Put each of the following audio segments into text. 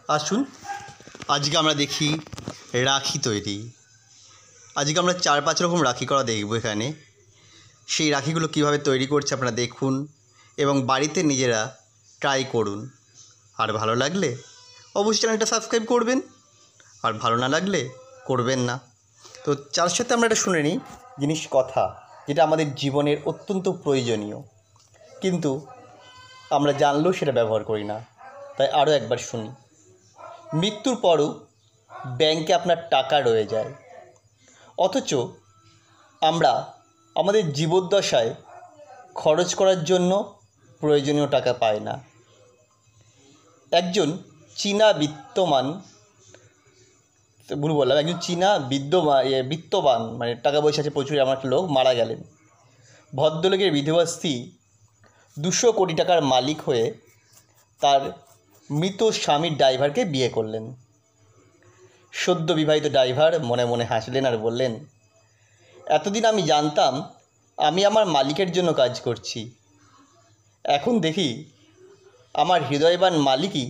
আসুন আজকে আমরা দেখি রাখি তৈরি। আজকে আমরা 4-5 রকম রাখি করা দেখব। এখানে সেই রাখিগুলো কীভাবে তৈরি করছে আপনারা দেখুন এবং বাড়িতে নিজেরা ট্রাই করুন। আর ভালো লাগলে অবশ্যই চ্যানেলটা সাবস্ক্রাইব করবেন, আর ভালো না লাগলে করবেন না। তো তার সাথে আমরা এটা শুনে নিই জিনিস কথা, যেটা আমাদের জীবনের অত্যন্ত প্রয়োজনীয়, কিন্তু আমরা জানলেও সেটা ব্যবহার করি না। তাই আরও একবার শুনি। মৃত্যুর পরও ব্যাংকে আপনার টাকা রয়ে যায়, অথচ আমরা আমাদের জীবদ্দশায় খরচ করার জন্য প্রয়োজনীয় টাকা পাই না। একজন চীনা বিত্তবান মানে টাকা পয়সা আছে প্রচুর এমন একটা লোক মারা গেলেন। ভদ্রলোকের বিধবা স্ত্রী 200 কোটি টাকার মালিক হয়ে তার মৃত স্বামীর ড্রাইভারকে বিয়ে করলেন। সদ্য বিবাহিত ড্রাইভার মনে মনে হাসলেন আর বললেন, এতদিন আমি জানতাম আমি আমার মালিকের জন্য কাজ করছি, এখন দেখি আমার হৃদয়বান মালিকই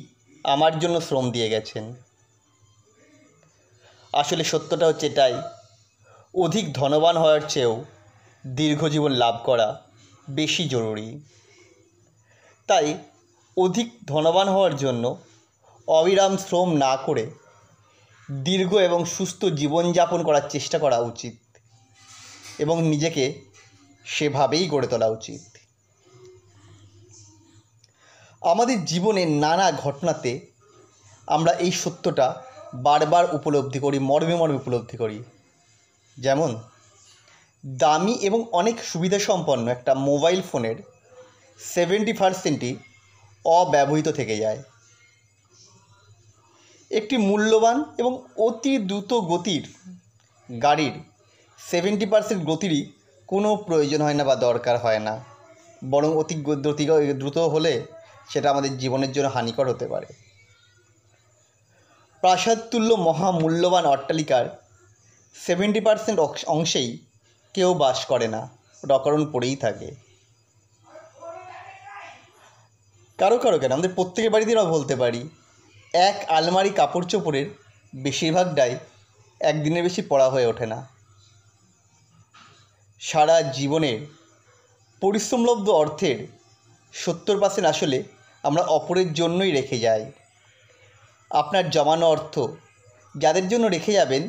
আমার জন্য শ্রম দিয়ে গেছেন। আসলে সত্যটা হচ্ছে এটাই, অধিক ধনবান হওয়ার চেয়েও দীর্ঘজীবন লাভ করা বেশি জরুরি। তাই অধিক ধনবান হওয়ার জন্য অবিরাম শ্রম না করে দীর্ঘ এবং সুস্থ জীবনযাপন করার চেষ্টা করা উচিত এবং নিজেকে সেভাবেই গড়ে তোলা উচিত। আমাদের জীবনের নানা ঘটনাতে আমরা এই সত্যটা বারবার উপলব্ধি করি, মর্মে মর্মে উপলব্ধি করি। যেমন দামি এবং অনেক সুবিধা সম্পন্ন একটা মোবাইল ফোনের 70%ই অব্যবহৃত থেকে যায়। একটি মূল্যবান এবং অতি দ্রুত গতির গাড়ির 70% গতিরই কোনো প্রয়োজন হয় না বা দরকার হয় না, বরং অতি দ্রুত হলে সেটা আমাদের জীবনের জন্য হানিকর হতে পারে। প্রাসাদতুল্য মহামূল্যবান অট্টালিকার 70% অংশেই কেউ বাস করে না, অকারণ পড়েই থাকে। কারো কেন আমাদের প্রত্যেকের বাড়িতে আমরা বলতে পারি, এক আলমারি কাপড় চোপড়ের বেশিরভাগটাই একদিনের বেশি পরা হয়ে ওঠে না। সারা জীবনের পরিশ্রমলব্ধ অর্থের 70% আসলে আমরা অপরের জন্যই রেখে যাই। আপনার জমানো অর্থ যাদের জন্য রেখে যাবেন,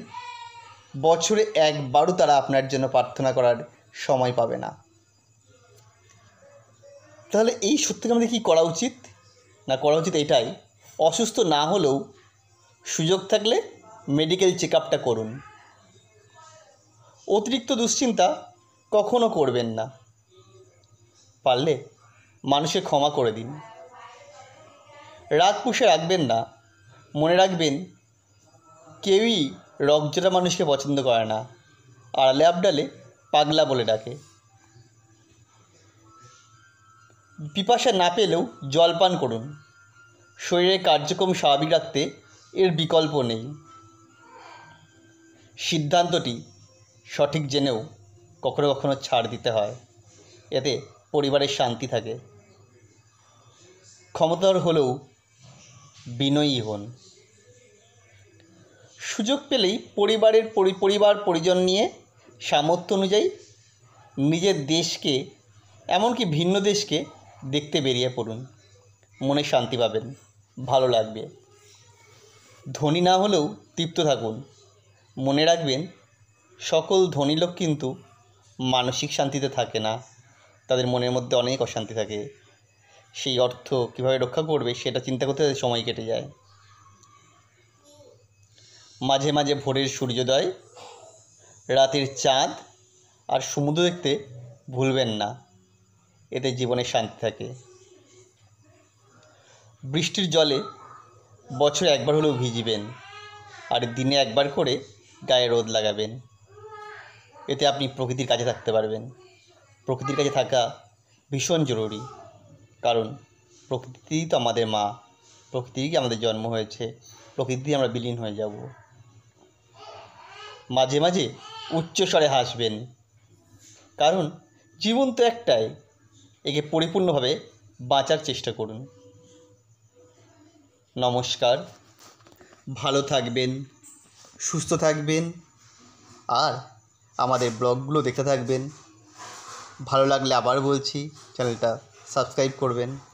বছরে একবারও তারা আপনার জন্য প্রার্থনা করার সময় পাবে না। তাহলে এই সত্যকে আমাদের কী করা উচিত? করা উচিত এটাই, অসুস্থ না হলেও সুযোগ থাকলে মেডিকেল চেক আপটা করুন। অতিরিক্ত দুশ্চিন্তা কখনো করবেন না। পারলে মানুষকে ক্ষমা করে দিন। রাগ পুষে রাখবেন না। মনে রাখবেন, কেউই রকজটা মানুষকে পছন্দ করে না, আড়ালে আবডালে পাগলা বলে ডাকে। পিপাসা না পেলেও জল পান করুন। শরীরের কার্যক্রম স্বাভাবিক রাখতে এর বিকল্প নেই। সিদ্ধান্তটি সঠিক জেনেও কখনো কখনো ছাড় দিতে হয়, এতে পরিবারের শান্তি থাকে। ক্ষমতাধর হলেও বিনয়ী হন। সুযোগ পেলেই পরিবার পরিজন নিয়ে সামর্থ্য অনুযায়ী নিজের দেশকে, এমনকি ভিন্ন দেশকে দেখতে বেরিয়ে পড়ুন। মনে শান্তি পাবেন, ভালো লাগবে। ধনী না হলেও তৃপ্ত থাকুন। মনে রাখবেন, সকল ধনী লোক কিন্তু মানসিক শান্তিতে থাকে না, তাদের মনের মধ্যে অনেক অশান্তি থাকে। সেই অর্থ কীভাবে রক্ষা করবে সেটা চিন্তা করতে তাদের সময় কেটে যায়। মাঝে মাঝে ভোরের সূর্যোদয়, রাতের চাঁদ আর সমুদ্র দেখতে ভুলবেন না, এতে জীবনে শান্তি থাকে। বৃষ্টির জলে বছরে একবার হলেও ভিজবেন, আর দিনে একবার করে গায়ে রোদ লাগাবেন, এতে আপনি প্রকৃতির কাছে থাকতে পারবেন। প্রকৃতির কাছে থাকা ভীষণ জরুরি, কারণ প্রকৃতিই তো আমাদের মা, প্রকৃতিই আমাদের জন্ম হয়েছে, প্রকৃতি আমরা বিলীন হয়ে যাব। মাঝে মাঝে উচ্চস্বরে হাসবেন, কারণ জীবন তো একটাই, একে পরিপূর্ণভাবে বাঁচার চেষ্টা করুন। নমস্কার। ভালো থাকবেন, সুস্থ থাকবেন আর আমাদের ব্লগগুলো দেখতে থাকবেন। ভালো লাগলে আবার বলছি চ্যানেলটা সাবস্ক্রাইব করবেন।